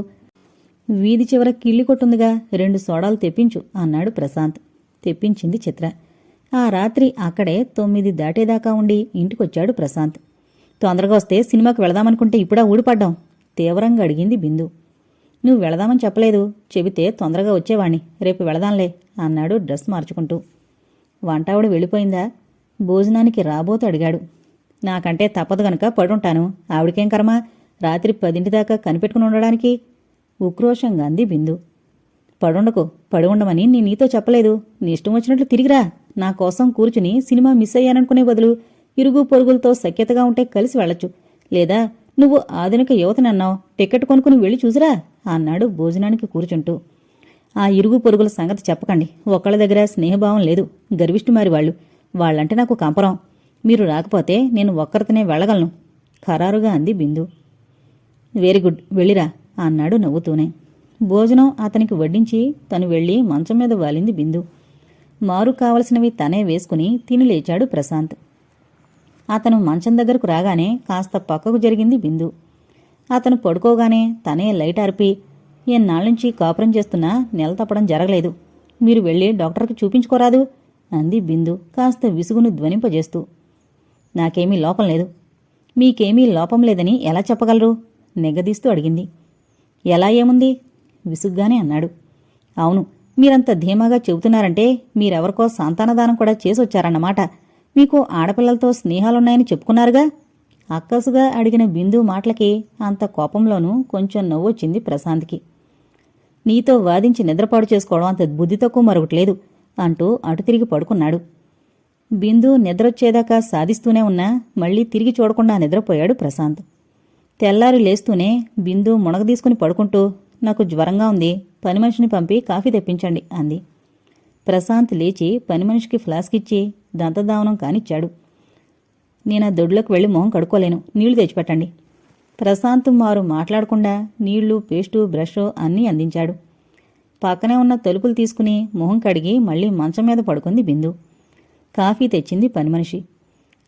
వీధి చివర కిళ్ళి కొట్టుందిగా 2 సోడాలు తెప్పించు అన్నాడు ప్రశాంత్. తెప్పించింది చిత్ర. ఆ రాత్రి అక్కడే 9 దాటేదాకా ఉండి ఇంటికొచ్చాడు ప్రశాంత్. తొందరగా వస్తే సినిమాకి వెళదామనుకుంటే ఇప్పుడా ఊడిపడ్డాం తీవ్రంగా అడిగింది బిందు. నువ్వు వెళదామని చెప్పలేదు, చెబితే తొందరగా వచ్చేవాణ్ణి, రేపు వెళదాంలే అన్నాడు డ్రెస్ మార్చుకుంటూ. వంటావిడ వెళ్ళిపోయిందా? భోజనానికి రాబోతూ అడిగాడు. నాకంటే తప్పదు గనక పడుంటాను, ఆవిడకేం కర్మ, రాత్రి 10 దాకా కనిపెట్టుకుని ఉండడానికి ఉక్రోషంగా అంది బిందు. పడుండకు, పడి ఉండమని నీ నీతో చెప్పలేదు, నీ ఇష్టం వచ్చినట్లు తిరిగిరా, నా కోసం కూర్చుని సినిమా మిస్ అయ్యాననుకునే బదులు ఇరుగు పొరుగులతో సఖ్యతగా ఉంటే కలిసి వెళ్ళొచ్చు, లేదా నువ్వు ఆధునిక యువతనన్నావు, టికెట్ కొనుక్కుని వెళ్ళి చూసిరా అన్నాడు భోజనానికి కూర్చుంటూ. ఆ ఇరుగు పొరుగుల సంగతి చెప్పకండి, ఒకళ్ళ దగ్గర స్నేహభావం లేదు, గర్విష్ఠుమారి వాళ్ళు, వాళ్ళంటే నాకు కంపరం, మీరు రాకపోతే నేను ఒక్కరితోనే వెళ్ళగలను ఖరారుగా అంది బిందు. వెరీ గుడ్, వెళ్ళిరా అన్నాడు నవ్వుతూనే. భోజనం అతనికి వడ్డించి తను వెళ్ళి మంచం మీద వాలింది బిందు. మారు కావలసినవి తనే వేసుకుని తిని లేచాడు ప్రశాంత్. అతను మంచం దగ్గరకు రాగానే కాస్త పక్కకు జరిగింది బిందు. అతను పడుకోగానే తనే లైట్ ఆర్పి, ఎన్నాళ్ళనుంచి కాపురం చేస్తున్నా నెల తప్పడం జరగలేదు, మీరు వెళ్ళి డాక్టర్కి చూపించుకోరాదు అంది బిందు కాస్త విసుగును ధ్వనింపజేస్తూ. నాకేమీ లోపం లేదు. మీకేమీ లోపం లేదని ఎలా చెప్పగలరు? నెగదీస్తూ అడిగింది. ఎలా ఏముంది? విసుగ్గానే అన్నాడు. అవును, మీరంత ధీమాగా చెబుతున్నారంటే మీరెవరికో సంతానదానం కూడా చేసొచ్చారన్నమాట. మీకు ఆడపిల్లలతో స్నేహాలున్నాయని చెప్పుకున్నారుగా. అక్కసుగా అడిగిన బిందు మాటలకి అంత కోపంలోనూ కొంచెం నవ్వొచ్చింది ప్రశాంత్కి. నీతో వాదించి నిద్రపాడు చేసుకోవడం అంత బుద్ధి తక్కువ మరొకట్లేదు అంటూ అటు తిరిగి పడుకున్నాడు. బిందు నిద్రొచ్చేదాకా సాధిస్తూనే ఉన్నా మళ్లీ తిరిగి చూడకుండా నిద్రపోయాడు ప్రశాంత్. తెల్లారి లేస్తూనే బిందు మునగదీసుకుని పడుకుంటూ, నాకు జ్వరంగా ఉంది, పని మనిషిని పంపి కాఫీ తెప్పించండి అంది. ప్రశాంత్ లేచి పని మనిషికి ఫ్లాస్క్ ఇచ్చి దంతదావనం కానిచ్చాడు. నేనా దొడ్లోకి వెళ్లి మొహం కడుక్కోలేను, నీళ్లు తెచ్చిపెట్టండి. ప్రశాంత్ మారు మాట్లాడకుండా నీళ్లు, పేస్టు, బ్రష్ అన్నీ అందించాడు. పక్కనే ఉన్న తలుపులు తీసుకుని మొహం కడిగి మళ్లీ మంచం మీద పడుకుంది బిందు. కాఫీ తెచ్చింది పని మనిషి.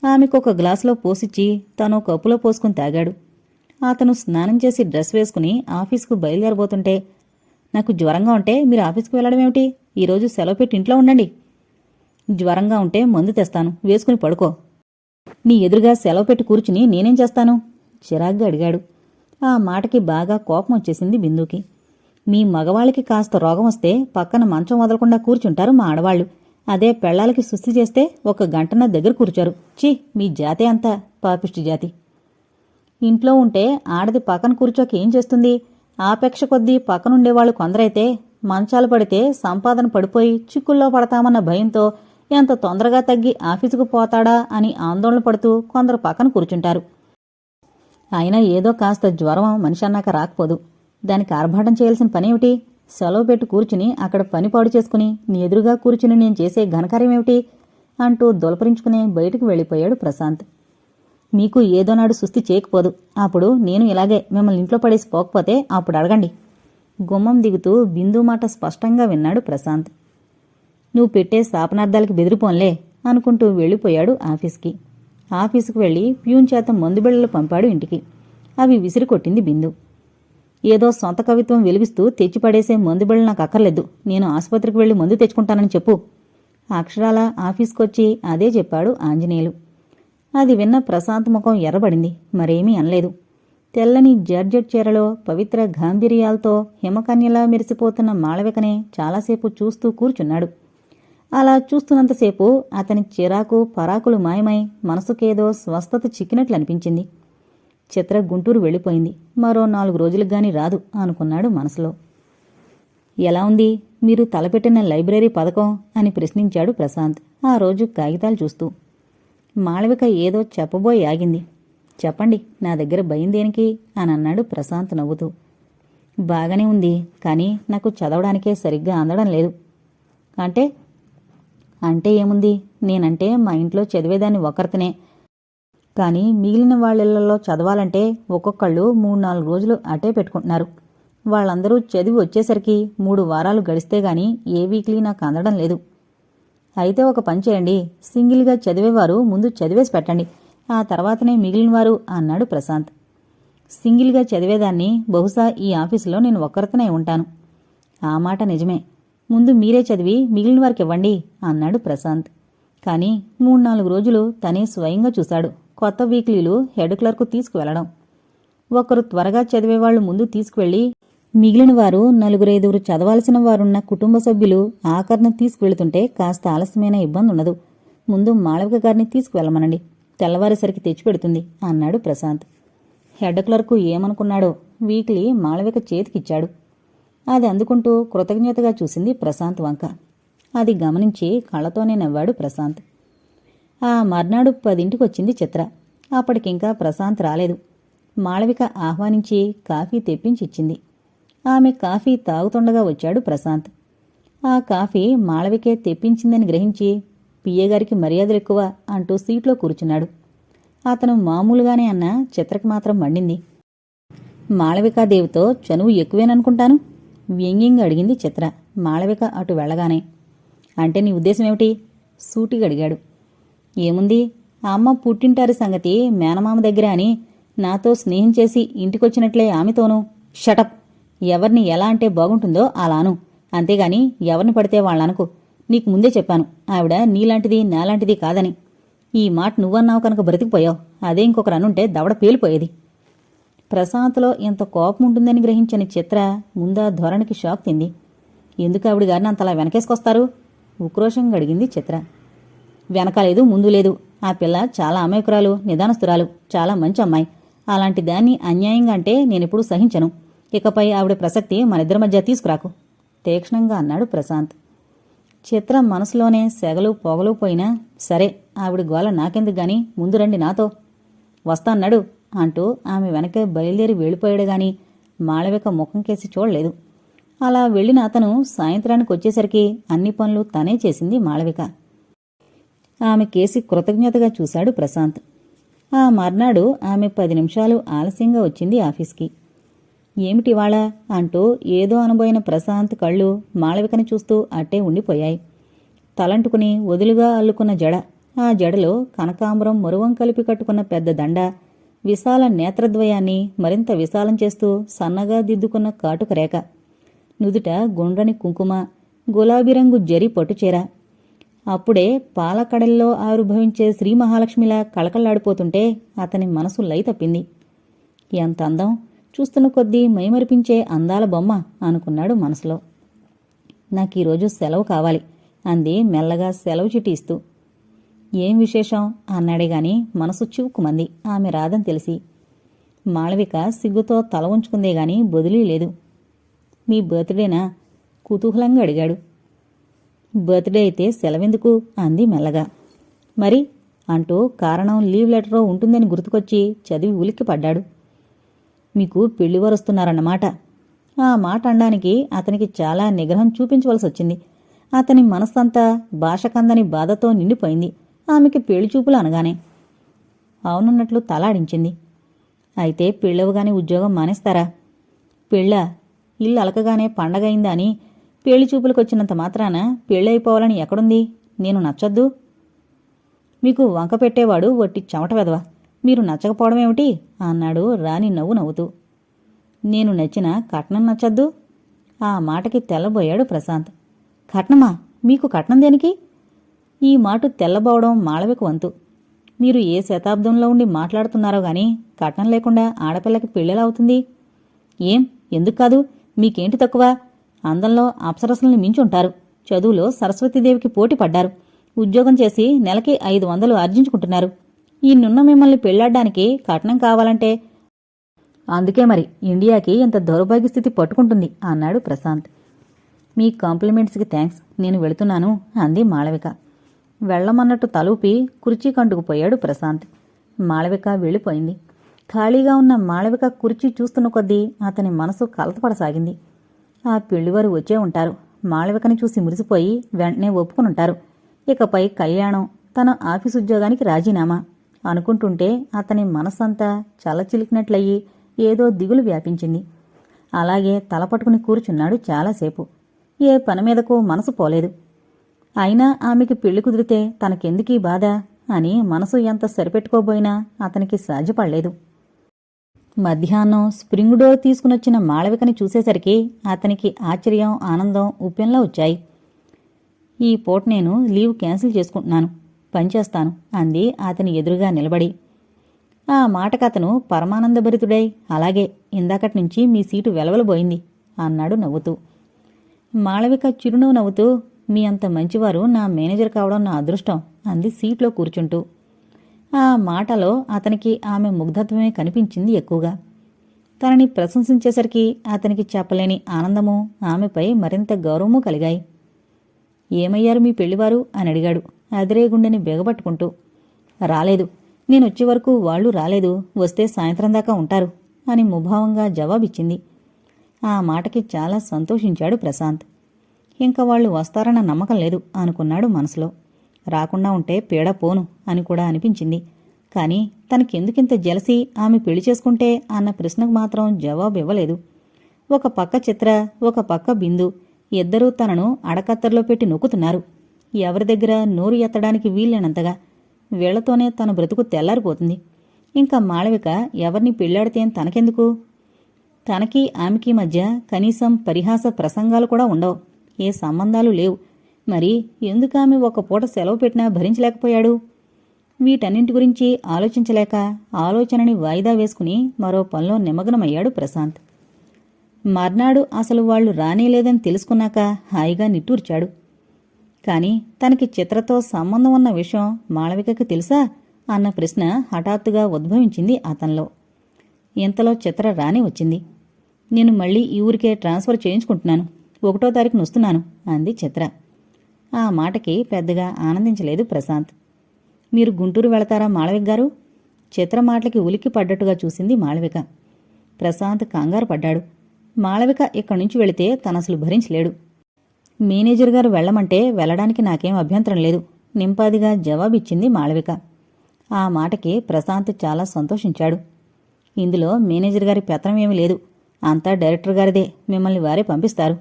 ఆమెకొక గ్లాసులో పోసిచ్చి తను కప్పులో పోసుకుని తాగాడు. అతను స్నానం చేసి డ్రెస్ వేసుకుని ఆఫీసుకు బయలుదేరబోతుంటే, నాకు జ్వరంగా ఉంటే మీరు ఆఫీస్కి వెళ్లడమేమిటి, ఈరోజు సెలవు పెట్టి ఇంట్లో ఉండండి. జ్వరంగా ఉంటే మందు తెస్తాను, వేసుకుని పడుకో. నీ ఎదురుగా సెలవు పెట్టి కూర్చుని నేనేం చేస్తాను? చిరాగ్గా అడిగాడు. ఆ మాటకి బాగా కోపం వచ్చేసింది బిందుకి. మీ మగవాళ్ళకి కాస్త రోగం వస్తే పక్కన మంచం వదలకుండా కూర్చుంటారు మా ఆడవాళ్లు. అదే పెళ్లాలకి సుస్థి చేస్తే 1 గంటన దగ్గర కూర్చారు. ఛీ, మీ జాతే అంతా పాపిష్టి జాతి. ఇంట్లో ఉంటే ఆడది పక్కన కూర్చోక ఏం చేస్తుంది? ఆపేక్ష కొద్దీ పక్కనుండేవాళ్లు కొందరైతే మంచాలు పడితే సంపాదన పడిపోయి చిక్కుల్లో పడతామన్న భయంతో ఎంత తొందరగా తగ్గి ఆఫీసుకు పోతాడా అని ఆందోళన పడుతూ కొందరు పక్కన కూర్చుంటారు. అయినా ఏదో కాస్త జ్వరం మనిషి అన్నాక రాకపోదు, దానికి ఆర్భాటం చేయాల్సిన పనేమిటి? సెలవు పెట్టి కూర్చుని అక్కడ పని పాడు చేసుకుని నీ ఎదురుగా కూర్చుని నేను చేసే ఘనకార్యమేమిటి అంటూ దొలపరించుకునే బయటకు వెళ్ళిపోయాడు ప్రశాంత్. మీకు ఏదోనాడు సుస్థి చేయకపోదు, అప్పుడు నేను ఇలాగే మిమ్మల్ని ఇంట్లో పడేసి పోకపోతే అప్పుడు అడగండి. గుమ్మం దిగుతూ బిందు మాట స్పష్టంగా విన్నాడు ప్రశాంత్. నువ్వు పెట్టే శాపనార్థాలకి బెదిరిపోన్లే అనుకుంటూ వెళ్ళిపోయాడు ఆఫీస్కి. ఆఫీసుకు వెళ్లి ప్యూన్ చేత మందుబిళ్ళలు పంపాడు ఇంటికి. అవి విసిరి కొట్టింది బిందు. ఏదో సొంత కవిత్వం వెలిగిస్తూ తెచ్చిపడేసే మందుబిళ్ళ నాకు అక్కర్లేదు, నేను ఆసుపత్రికి వెళ్లి మందు తెచ్చుకుంటానని చెప్పు. అక్షరాల ఆఫీస్కొచ్చి అదే చెప్పాడు ఆంజనేయులు. అది విన్న ప్రశాంత్ ముఖం ఎర్రబడింది. మరేమీ అనలేదు. తెల్లని జార్జెట్ చీరలో పవిత్ర గాంభీర్యాలతో హిమకన్యలా మెరిసిపోతున్న మాళవికనే చాలాసేపు చూస్తూ కూర్చున్నాడు. అలా చూస్తున్నంతసేపు అతని చిరాకు పరాకులు మాయమై మనసుకేదో స్వస్థత చిక్కినట్లు అనిపించింది. చిత్ర గుంటూరు వెళ్ళిపోయింది, మరో 4 రోజులకుగాని రాదు అనుకున్నాడు మనసులో. ఎలా ఉంది మీరు తలపెట్టిన లైబ్రరీ పథకం అని ప్రశ్నించాడు ప్రశాంత్ ఆ రోజు కాగితాలు చూస్తూ. మాళవిక ఏదో చెప్పబోయి ఆగింది. చెప్పండి, నా దగ్గర భయం దేనికి అని అన్నాడు ప్రశాంత్ నవ్వుతూ. బాగానే ఉంది, కానీ నాకు చదవడానికే సరిగ్గా అందడం లేదు. అంటే అంటే ఏముంది, నేనంటే మా ఇంట్లో చదివేదాన్ని ఒకరితనే, కానీ మిగిలిన వాళ్ళిళ్లలో చదవాలంటే ఒక్కొక్కళ్ళు 3-4 రోజులు అటే పెట్టుకుంటున్నారు. వాళ్ళందరూ చదివి వచ్చేసరికి 3 వారాలు గడిస్తే గాని ఏ వీక్లీ నాకు అందడం లేదు. అయితే ఒక పని చేయండి, సింగిల్గా చదివేవారు ముందు చదివేసి పెట్టండి, ఆ తర్వాతనే మిగిలినవారు అన్నాడు ప్రశాంత్. సింగిల్గా చదివేదాన్ని బహుశా ఈ ఆఫీసులో నేను ఒక్కరితోనే ఉంటాను. ఆ మాట నిజమే, ముందు మీరే చదివి మిగిలిన వారికి ఇవ్వండి అన్నాడు ప్రశాంత్. కానీ 3-4 రోజులు తనే స్వయంగా చూశాడు. కొత్త వీక్లీలు హెడ్ క్లర్కు తీసుకువెళ్లడం. ఒకరు త్వరగా చదివేవాళ్లు ముందు తీసుకువెళ్లి మిగిలిన వారు 4-5 చదవాల్సిన వారున్న కుటుంబ సభ్యులు ఆఖరణ తీసుకువెళుతుంటే కాస్త ఆలస్యమైన ఇబ్బంది ఉండదు. ముందు మాళవిక గారిని తీసుకువెళ్లమనండి, తెల్లవారేసరికి తెచ్చిపెడుతుంది అన్నాడు ప్రశాంత్. హెడ్ క్లర్కు ఏమనుకున్నాడో వీక్లీ మాళవిక చేతికిచ్చాడు. అది అందుకుంటూ కృతజ్ఞతగా చూసింది ప్రశాంత్ వంక. అది గమనించి కళ్ళతోనే నవ్వాడు ప్రశాంత్. ఆ మర్నాడు 10ంటికొచ్చింది చిత్ర. అప్పటికింకా ప్రశాంత్ రాలేదు. మాళవిక ఆహ్వానించి కాఫీ తెప్పించిచ్చింది. ఆమె కాఫీ తాగుతుండగా వచ్చాడు ప్రశాంత్. ఆ కాఫీ మాళవికే తెప్పించిందని గ్రహించి పియ్యగారికి మర్యాదలెక్కువ అంటూ సీట్లో కూర్చున్నాడు. అతను మామూలుగానే అన్న చిత్రకు మాత్రం మండింది. మాళవికాదేవితో చనువు ఎక్కువేననుకుంటాను వ్యంగ్యంగా అడిగింది చిత్ర మాళవిక అటు వెళ్లగానే. అంటే నీ ఉద్దేశమేమిటి? సూటిగా అడిగాడు. ఏముంది, ఆ అమ్మ పుట్టింటారి సంగతి మేనమామ దగ్గర అని నాతో స్నేహం చేసి ఇంటికొచ్చినట్లే ఆమెతోనూ. షటప్! ఎవరిని ఎలా అంటే బాగుంటుందో అలాను, అంతేగాని ఎవరిని పడితే వాళ్ళనుకు. నీకు ముందే చెప్పాను ఆవిడ నీలాంటిది నాలాంటిది కాదని. ఈ మాట నువ్వన్నావు కనుక బ్రతికిపోయావు. అదే ఇంకొకరు అనుంటే దవడ పేలిపోయేది. ప్రశాంత్లో ఎంత కోపం ఉంటుందని గ్రహించని చిత్ర ముందా ధోరణికి షాక్ తింది. ఎందుకు ఆవిడ గారిని అంతలా వెనకేసుకొస్తారు? ఉక్రోషంగా అడిగింది చిత్ర. వెనకలేదు ముందు లేదు. ఆ పిల్ల చాలా అమాయకురాలు, నిదానస్తురాలు, చాలా మంచి అమ్మాయి. అలాంటి దాన్ని అన్యాయంగా అంటే నేనెప్పుడూ సహించను. ఇకపై ఆవిడ ప్రసక్తి మనిద్దరి మధ్య తీసుకురాకు తీక్షణంగా అన్నాడు ప్రశాంత్. చిత్ర మనసులోనే సెగలు పొగలు పోయినా సరే ఆవిడ గోల నాకెందుకు గాని ముందు రండి నాతో. వస్తాన్నాడు అంటూ ఆమె వెనకే బయలుదేరి వెళ్ళిపోయాడు గాని మాళవిక ముఖం కేసి చూడలేదు. అలా వెళ్లిన అతను సాయంత్రానికి వచ్చేసరికి అన్ని పనులు తనే చేసింది మాళవిక. ఆమె కేసి కృతజ్ఞతగా చూశాడు ప్రశాంత్. ఆ మర్నాడు ఆమె 10 నిమిషాలు ఆలస్యంగా వచ్చింది ఆఫీస్కి. ఏమిటివాళ అంటూ ఏదో అనబోయిన ప్రశాంత్ కళ్ళు మాళవికని చూస్తూ అట్టే ఉండిపోయాయి. తలంటుకుని వదులుగా అల్లుకున్న జడ, ఆ జడలో కనకాంబరం మురువం కలిపి కట్టుకున్న పెద్ద దండ, విశాల నేత్రద్వయాన్ని మరింత విశాలం చేస్తూ సన్నగా దిద్దుకున్న కాటుక రేఖ, నుదుట గుండ్రని కుంకుమ, గులాబీ రంగు జరి పట్టుచీర. అప్పుడే పాలకడల్లో ఆవిర్భవించే శ్రీ మహాలక్ష్మిలా కళకళ్లాడిపోతుంటే అతని మనసు లై తప్పింది. ఎంత అందం! చూస్తున్న కొద్దీ మైమరిపించే అందాల బొమ్మ అనుకున్నాడు మనసులో. నాకీరోజు సెలవు కావాలి అంది మెల్లగా సెలవు చిట్టి ఇస్తూ. ఏం విశేషం అన్నాడే గాని మనసు చివుక్కుమంది ఆమె రాదని తెలిసి. మాళవిక సిగ్గుతో తల ఉంచుకుందే గాని బొదిలీ లేదు. మీ బర్త్డేనా? కుతూహలంగా అడిగాడు. బర్త్డే అయితే సెలవెందుకు అంది మెల్లగా. మరి అంటూ కారణం లీవ్ లెటరో ఉంటుందని గుర్తుకొచ్చి చదివి ఉలిక్కిపడ్డాడు. మీకు పెళ్లివారొస్తున్నారన్నమాట. ఆ మాట అనడానికి అతనికి చాలా నిగ్రహం చూపించవలసి వచ్చింది. అతని మనస్సంతా భాషకందని బాధతో నిండిపోయింది ఆమెకి పెళ్లి చూపులు అనగానే. అవునన్నట్లు తలాడించింది. అయితే పెళ్ళవగానే ఉద్యోగం మానేస్తారా? పెళ్ళా? ఇల్లు అలకగానే పండగైందా అని పెళ్లి చూపులకొచ్చినంత మాత్రాన పెళ్ళైపోవాలని ఎక్కడుంది? నేను నచ్చొద్దు? మీకు వంక పెట్టేవాడు వట్టి చెమట వెదవ. మీరు నచ్చకపోవడమేమిటి అన్నాడు రాణి నవ్వు నవ్వుతూ. నేను నచ్చినా కట్నం నచ్చద్దు? ఆ మాటకి తెల్లబోయాడు ప్రశాంత్. కట్నమా? మీకు కట్నం దేనికి? ఈ మాట తెల్లబోవడం మాళవిక వంతు. మీరు ఏ శతాబ్దంలో ఉండి మాట్లాడుతున్నారో గాని కట్నం లేకుండా ఆడపిల్లకి పెళ్ళెలా అవుతుంది? ఏం ఎందుకు కాదు? మీకేంటి తక్కువ? అందంలో అప్సరసల్ని మించుంటారు. చదువులో సరస్వతీదేవికి పోటీ పడ్డారు. ఉద్యోగం చేసి నెలకి 500 ఆర్జించుకుంటున్నారు. ఈయన్నున్న మిమ్మల్ని పెళ్లాడ్డానికి కట్నం కావాలంటే అందుకే మరి ఇండియాకి ఇంత దౌర్భాగ్య స్థితి పట్టుకుంటుంది అన్నాడు ప్రశాంత్. మీ కాంప్లిమెంట్స్కి థ్యాంక్స్, నేను వెళుతున్నాను అంది మాళవిక. వెళ్లమన్నట్టు తలూపి కుర్చీ కంటుకుపోయాడు ప్రశాంత్. మాళవిక వెళ్ళిపోయింది. ఖాళీగా ఉన్న మాళవిక కుర్చీ చూస్తున్న కొద్దీ అతని మనసు కలతపడసాగింది. ఆ పెళ్లివారు వచ్చే ఉంటారు. మాళవికని చూసి మురిసిపోయి వెంటనే ఒప్పుకునుంటారు. ఇకపై కళ్యాణం, తన ఆఫీసుద్యోగానికి రాజీనామా అనుకుంటుంటే అతని మనస్సంతా చల్లచిలికినట్లయి ఏదో దిగులు వ్యాపించింది. అలాగే తలపట్టుకుని కూర్చున్నాడు చాలాసేపు. ఏ పని మీదకూ మనసు పోలేదు. అయినా ఆమెకి పెళ్లి కుదిరితే తనకెందుకీ బాధ అని మనసు ఎంత సరిపెట్టుకోబోయినా అతనికి సాధ్యపడలేదు. మధ్యాహ్నం స్ప్రింగ్ డోర్ తీసుకునొచ్చిన మాళవికని చూసేసరికి అతనికి ఆశ్చర్యం, ఆనందం ఉప్పెన్లా వచ్చాయి. ఈ పూట నేను లీవ్ క్యాన్సిల్ చేసుకుంటున్నాను, పనిచేస్తాను అంది అతని ఎదురుగా నిలబడి. ఆ మాటకతను పరమానందభరితుడై, అలాగే, ఇందాకట్నుంచి మీ సీటు వెలవలబోయింది అన్నాడు నవ్వుతూ. మాళవిక చిరునవ్వు నవ్వుతూ, మీ అంత మంచివారు నా మేనేజర్ కావడం నా అదృష్టం అంది సీట్లో కూర్చుంటూ. ఆ మాటలో అతనికి ఆమె ముగ్ధత్వమే కనిపించింది ఎక్కువగా. తనని ప్రశంసించేసరికి అతనికి చెప్పలేని ఆనందమూ ఆమెపై మరింత గౌరవమూ కలిగాయి. ఏమయ్యారు మీ పెళ్లివారు అని అడిగాడు అదిరే గుండెని బెగబట్టుకుంటూ. రాలేదు, నేనొచ్చే వరకు వాళ్ళు రాలేదు, వస్తే సాయంత్రం దాకా ఉంటారు అని ముభావంగా జవాబిచ్చింది. ఆ మాటకి చాలా సంతోషించాడు ప్రశాంత్. ఇంక వాళ్ళు వస్తారన్న నమ్మకం లేదు అనుకున్నాడు మనసులో. రాకుండా ఉంటే పీడ పోను అని కూడా అనిపించింది. కాని తనకెందుకింత జలసి ఆమె పెళ్లి చేసుకుంటే అన్న ప్రశ్నకు మాత్రం జవాబు ఇవ్వలేదు. ఒక పక్క చిత్ర, ఒక పక్క బిందు ఇద్దరూ తనను అడకత్తర్లో పెట్టి నొక్కుతున్నారు. ఎవరి దగ్గర నోరు ఎత్తడానికి వీల్లేనంతగా. వీళ్లతోనే తన బ్రతుకు తెల్లారిపోతుంది. ఇంకా మాళవిక ఎవరిని పెళ్లాడితేం తనకెందుకు? తనకి ఆమెకి మధ్య కనీసం పరిహాస ప్రసంగాలు కూడా ఉండవు. ఏ సంబంధాలు లేవు. మరి ఎందుకామె ఒక పూట సెలవు పెట్టినా భరించలేకపోయాడు? వీటన్నింటి గురించి ఆలోచించలేక ఆలోచనని వాయిదా వేసుకుని మరో పనిలో నిమగ్నమయ్యాడు ప్రశాంత్. మర్నాడు అసలు వాళ్లు రానేలేదని తెలుసుకున్నాక హాయిగా నిట్టూర్చాడు. కాని తనకి చిత్రతో సంబంధం ఉన్న విషయం మాళవికకి తెలుసా అన్న ప్రశ్న హఠాత్తుగా ఉద్భవించింది అతనిలో. ఇంతలో చిత్ర రాని వచ్చింది. నేను మళ్ళీ ఈ ఊరికే ట్రాన్స్ఫర్ చేయించుకుంటున్నాను, 1వ తారీఖున వస్తున్నాను అంది చిత్ర. ఆ మాటకి పెద్దగా ఆనందించలేదు ప్రశాంత్. మీరు గుంటూరు వెళతారా మాళవిక గారు? చిత్ర మాటలకి ఉలిక్కి పడ్డట్టుగా చూసింది మాళవిక. ప్రశాంత్ కంగారు పడ్డాడు. మాళవిక ఇక్కడి నుంచి వెళితే తనసలు భరించలేడు. మేనేజర్ గారు వెళ్లమంటే వెళ్లడానికి నాకేం అభ్యంతరం లేదు నింపాదిగా జవాబిచ్చింది మాళవిక. ఆ మాటకి ప్రశాంత్ చాలా సంతోషించాడు. ఇందులో మేనేజర్ గారి పెత్తనమేమీ లేదు, అంతా డైరెక్టర్ గారిదే, మిమ్మల్ని వారే పంపిస్తారు.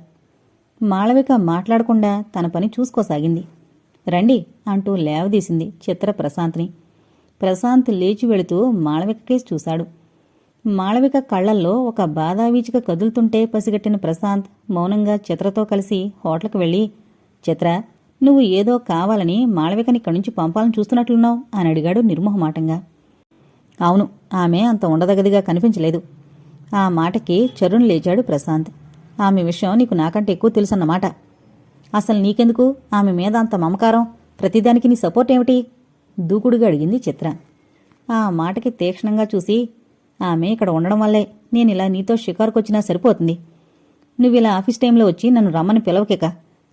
మాళవిక మాట్లాడకుండా తన పని చూసుకోసాగింది. రండి అంటూ లేవదీసింది చిత్ర ప్రశాంత్ని. ప్రశాంత్ లేచి వెళుతూ మాళవికకేసి చూశాడు. మాళవిక కళ్లల్లో ఒక బాధావీచిక కదులుతుంటే పసిగట్టిన ప్రశాంత్ మౌనంగా చిత్రతో కలిసి హోటల్కి వెళ్ళి, చిత్ర, నువ్వు ఏదో కావాలని మాళవికని ఇక్కడి నుంచి పంపాలని చూస్తున్నట్లున్నావు అని అడిగాడు నిర్మోహమాటంగా. అవును, ఆమె అంత ఉండదగదిగా కనిపించలేదు. ఆ మాటకి చరుణ్ లేచాడు ప్రశాంత్. ఆమె విషయం నీకు నాకంటే ఎక్కువ తెలుసన్నమాట. అసలు నీకెందుకు ఆమె మీద అంత మమకారం? ప్రతిదానికి నీ సపోర్ట్ ఏమిటి? దూకుడుగా అడిగింది చిత్ర. ఆ మాటకి తీక్షణంగా చూసి, ఆమె ఇక్కడ ఉండడం వల్లే నేనిలా నీతో షికారుకొచ్చినా సరిపోతుంది. నువ్విలా ఆఫీస్ టైంలో వచ్చి నన్ను రమ్మని పిలవకేక,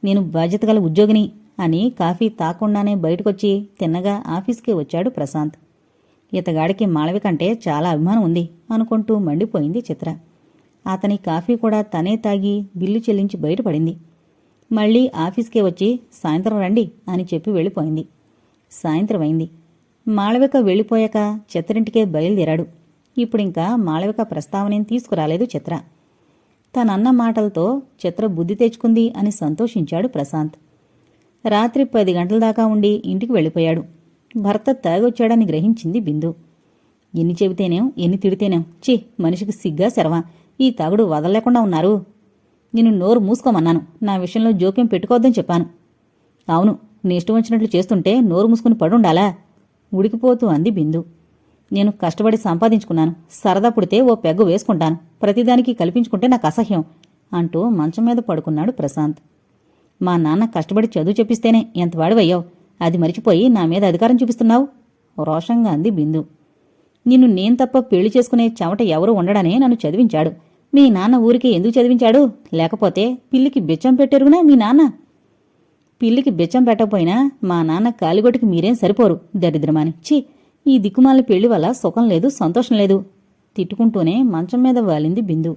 నేను బాధ్యత గల ఉద్యోగిని అని కాఫీ తాకుండానే బయటకొచ్చి తిన్నగా ఆఫీస్కే వచ్చాడు ప్రశాంత్. ఇతగాడికి మాళవికంటే చాలా అభిమానం ఉంది అనుకుంటూ మండిపోయింది చిత్ర. అతని కాఫీ కూడా తనే తాగి బిల్లు చెల్లించి బయటపడింది. మళ్లీ ఆఫీస్కే వచ్చి సాయంత్రం రండి అని చెప్పి వెళ్ళిపోయింది. సాయంత్రం అయింది. మాళవిక వెళ్ళిపోయాక చిత్రింటికే బయలుదేరాడు. ఇప్పుడింకా మాళవిక ప్రస్తావనేం తీసుకురాలేదు చిత్ర. తనన్న మాటలతో చిత్ర బుద్ధి తెచ్చుకుంది అని సంతోషించాడు ప్రశాంత్. రాత్రి 10 గంటల దాకా ఉండి ఇంటికి వెళ్ళిపోయాడు. భర్త తాగొచ్చాడని గ్రహించింది బిందు. ఎన్ని చెబితేనేం ఎన్ని తిడితేనేం, ఛీ, మనిషికి సిగ్గా శరవా, ఈ తాగుడు వదలలేకుండా ఉన్నారు. నేను నోరు మూసుకోమన్నాను, నా విషయంలో జోక్యం పెట్టుకోవద్దని చెప్పాను. అవును, నీ ఇష్టం వచ్చినట్లు చేస్తుంటే నోరు మూసుకుని పడుండాలా? ఉడికిపోతూ అంది బిందు. నేను కష్టపడి సంపాదించుకున్నాను, సరదా పుడితే ఓ పెగ్గు వేసుకుంటాను, ప్రతిదానికి కల్పించుకుంటే నాకు అసహ్యం అంటూ మంచం మీద పడుకున్నాడు ప్రశాంత్. మా నాన్న కష్టపడి చదువు చెప్పిస్తేనే ఎంతవాడివయ్యావు, అది మరిచిపోయి నా మీద అధికారం చూపిస్తున్నావు రోషంగా అంది బిందు. నిన్ను నేను తప్ప పెళ్లి చేసుకునే చెమట ఎవరూ ఉండడనే నన్ను చదివించాడు. మీ నాన్న ఊరికి ఎందుకు చదివించాడు? లేకపోతే పిల్లికి బిచ్చం పెట్టెరుగునా మీ నాన్న? పిల్లికి బిచ్చం పెట్టకపోయినా మా నాన్న కాలిగొట్టుకి మీరేం సరిపోరు దరిద్రమాని. ఛీ, ఈ దిక్కుమాల పెళ్లి వల్ల సుఖం లేదు, సంతోషం లేదు తిట్టుకుంటూనే మంచం మీద వాలింది బిందు.